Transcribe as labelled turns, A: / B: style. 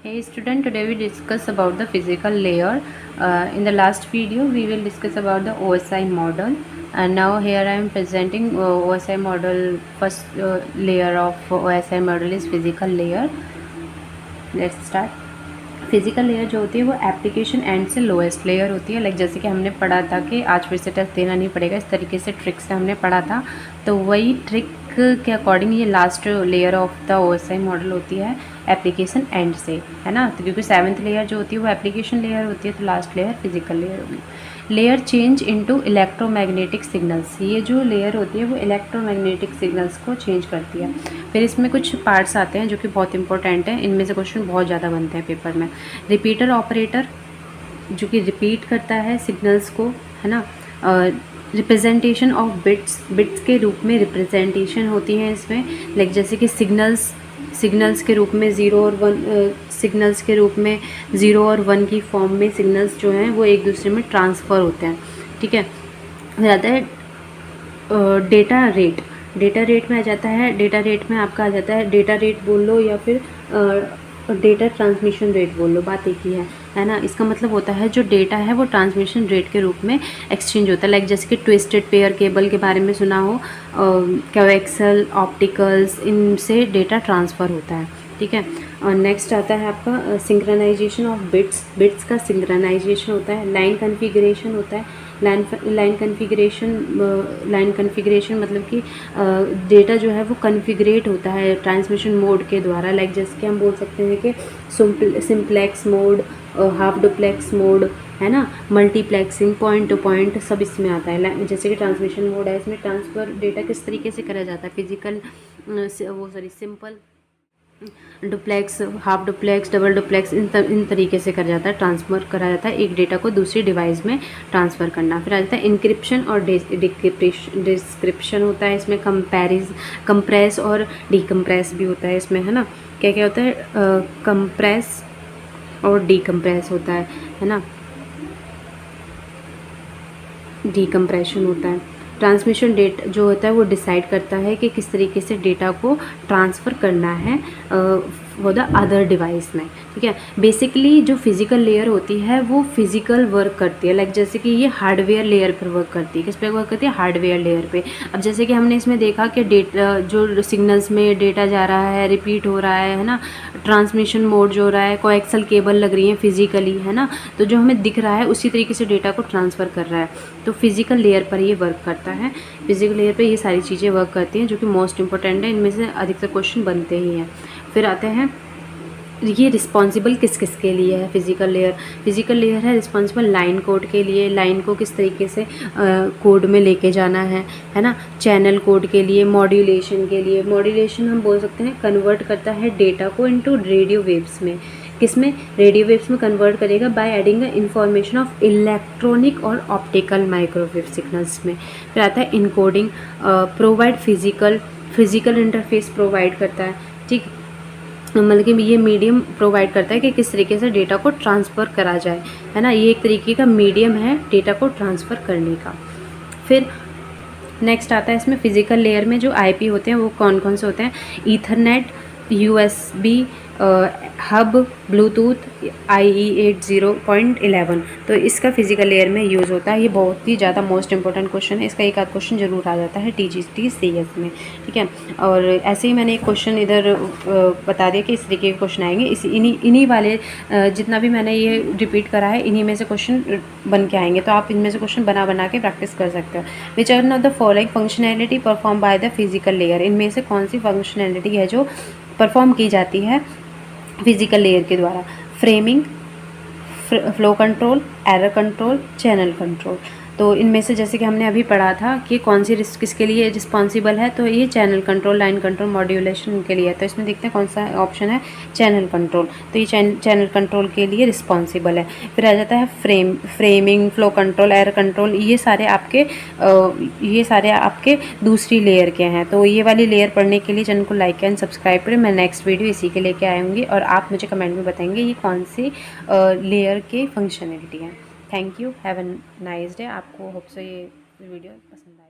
A: Hey student, today we discuss about the physical layer. In the last video we will discuss about the OSI model, and now here I am presenting OSI model. First layer of OSI model is physical layer. Let's start. Physical layer जो होती है वो application and से lowest layer होती है। Like जैसे कि हमने पढ़ा था कि आज फिर से टेस्ट देना नहीं पड़ेगा, इस तरीके से ट्रिक से हमने पढ़ा था, तो वही ट्रिक के अकॉर्डिंग ये last layer of the OSI model होती है एप्लीकेशन एंड से, है ना। तो क्योंकि 7th लेयर जो होती है वो एप्लीकेशन लेयर होती है, तो लास्ट लेयर फिजिकल लेयर होगी। Layer change into electromagnetic signals, ये जो लेयर होती है वो इलेक्ट्रोमैग्नेटिक सिग्नल्स को चेंज करती है। फिर इसमें कुछ पार्ट्स आते हैं जो कि बहुत इंपॉर्टेंट हैं, इनमें से क्वेश्चन बहुत ज़्यादा बनते हैं पेपर में। रिपीटर ऑपरेटर जो कि रिपीट करता है सिग्नल्स को, है ना। रिप्रेजेंटेशन ऑफ बिट्स के रूप में रिप्रेजेंटेशन होती है इसमें। लाइक जैसे कि सिग्नल्स के रूप में 0 और 1, सिग्नल्स के रूप में 0 और 1 की फॉर्म में सिग्नल्स जो हैं वो एक दूसरे में ट्रांसफ़र होते हैं, ठीक है। फिर आता है डेटा रेट। डेटा रेट में आ जाता है, डेटा रेट में आपका आ जाता है डेटा रेट बोल लो या फिर डेटा ट्रांसमिशन रेट बोल लो, बात एक ही है ना। इसका मतलब होता है जो डेटा है वो ट्रांसमिशन रेट के रूप में एक्सचेंज होता है। लाइक जैसे कि ट्विस्टेड पेयर केबल के बारे में सुना हो, कोएक्सल, ऑप्टिकल्स, इनसे डेटा ट्रांसफ़र होता है, ठीक है। और नेक्स्ट आता है आपका सिंक्रोनाइजेशन ऑफ बिट्स का सिंक्रोनाइजेशन होता है। लाइन कन्फिगरेशन होता है। लाइन कन्फिगरेशन मतलब कि डेटा जो है वो कन्फिगरेट होता है ट्रांसमिशन मोड के द्वारा। लाइक जैसे कि हम बोल सकते हैं कि simplex mode, half duplex mode, है ना, मल्टीप्लेक्सिंग, पॉइंट टू पॉइंट, सब इसमें आता है। जैसे कि ट्रांसमिशन मोड है, इसमें ट्रांसफ़र डेटा किस तरीके से करा जाता है, physical simple duplex, half duplex, double duplex, इन तरीके से कर जाता है, ट्रांसफ़र करा जाता है एक डेटा को दूसरी डिवाइस में ट्रांसफ़र करना। फिर आ जाता है इंक्रिप्शन और डिस्क्रिप्शन होता है इसमें। कंप्रेस और डिकम्प्रेस भी होता है इसमें, है ना। क्या क्या होता है, कंप्रेस और डिकम्प्रेस होता है ना। डिकम्प्रेशन होता है। ट्रांसमिशन डेट जो होता है वो डिसाइड करता है कि किस तरीके से डेटा को ट्रांसफ़र करना है फॉर द अदर डिवाइस में, ठीक है। बेसिकली जो फिज़िकल लेयर होती है वो फिज़िकल वर्क करती है। लाइक जैसे कि ये हार्डवेयर लेयर पर वर्क करती है। किस पे वर्क करती है, हार्डवेयर लेयर पे। अब जैसे कि हमने इसमें देखा कि डेटा जो सिग्नल्स में डेटा जा रहा है, रिपीट हो रहा है ना, ट्रांसमिशन मोड जो हो रहा है, कोएक्सल केबल लग रही है फिज़िकली, है ना, तो जो हमें दिख रहा है उसी तरीके से डेटा को ट्रांसफ़र कर रहा है, तो फिज़िकल लेयर पर ये वर्क करता है। फिज़िकल लेयर पे ये सारी चीज़ें वर्क करती हैं जो कि मोस्ट इंपॉर्टेंट है, इनमें से अधिकतर क्वेश्चन बनते ही हैं। फिर आते हैं ये रिस्पॉन्सिबल किस किस के लिए है फिज़िकल लेयर। फिज़िकल लेयर है रिस्पॉन्सिबल लाइन कोड के लिए, लाइन को किस तरीके से कोड में लेके जाना है ना। चैनल कोड के लिए, मॉड्यूलेशन के लिए। मॉड्यूलेशन हम बोल सकते हैं कन्वर्ट करता है डेटा को इनटू रेडियो वेव्स में। किसमें, रेडियो वेव्स में कन्वर्ट करेगा by adding the information of electronic और ऑप्टिकल माइक्रोवेव सिग्नल्स में। फिर आता है encoding, provide physical interface provide करता है, ठीक, मतलब कि ये मीडियम प्रोवाइड करता है कि किस तरीके से डेटा को ट्रांसफ़र करा जाए, है ना। ये एक तरीके का मीडियम है डेटा को ट्रांसफ़र करने का। फिर नेक्स्ट आता है इसमें फिज़िकल लेयर में जो आईपी होते हैं वो कौन कौन से होते हैं, Ethernet, USB, hub, Bluetooth, IE 80.11, तो इसका फिजिकल लेयर में यूज़ होता है। ये बहुत ही ज़्यादा मोस्ट इंपॉर्टेंट क्वेश्चन है, इसका एक आध क्वेश्चन जरूर आ जाता है TGT-CS में, ठीक है। और ऐसे ही मैंने एक क्वेश्चन इधर बता दिया कि इस तरीके के क्वेश्चन आएंगे, इन्हीं वाले जितना भी मैंने ये रिपीट करा है इन्हीं में से क्वेश्चन बन के आएंगे, तो आप इनमें से क्वेश्चन बना के प्रैक्टिस कर सकते हो। Which are not the following functionality perform by the physical layer, इनमें से कौन सी फंक्शनैलिटी है जो परफॉर्म की जाती है फिज़िकल लेयर के द्वारा। Framing, flow control, error control, channel control. तो इनमें से जैसे कि हमने अभी पढ़ा था कि कौन सी किसके लिए रिस्पॉन्सिबल है, तो ये channel control, line control, modulation के लिए है। तो इसमें देखते हैं कौन सा ऑप्शन है, चैनल कंट्रोल, तो ये चैनल कंट्रोल के लिए रिस्पॉन्सिबल है। फिर आ जाता है framing, flow control, error control, ये सारे आपके दूसरी लेयर के हैं। तो ये वाली लेयर पढ़ने के लिए चैनल को लाइक एंड सब्सक्राइब करें। मैं नेक्स्ट वीडियो इसी के लेके आऊँगी और आप मुझे कमेंट में बताएंगे ये कौन सी लेयर की फंक्शनलिटी है। Thank you, have a nice day. आपको होप सो ये वीडियो पसंद आए।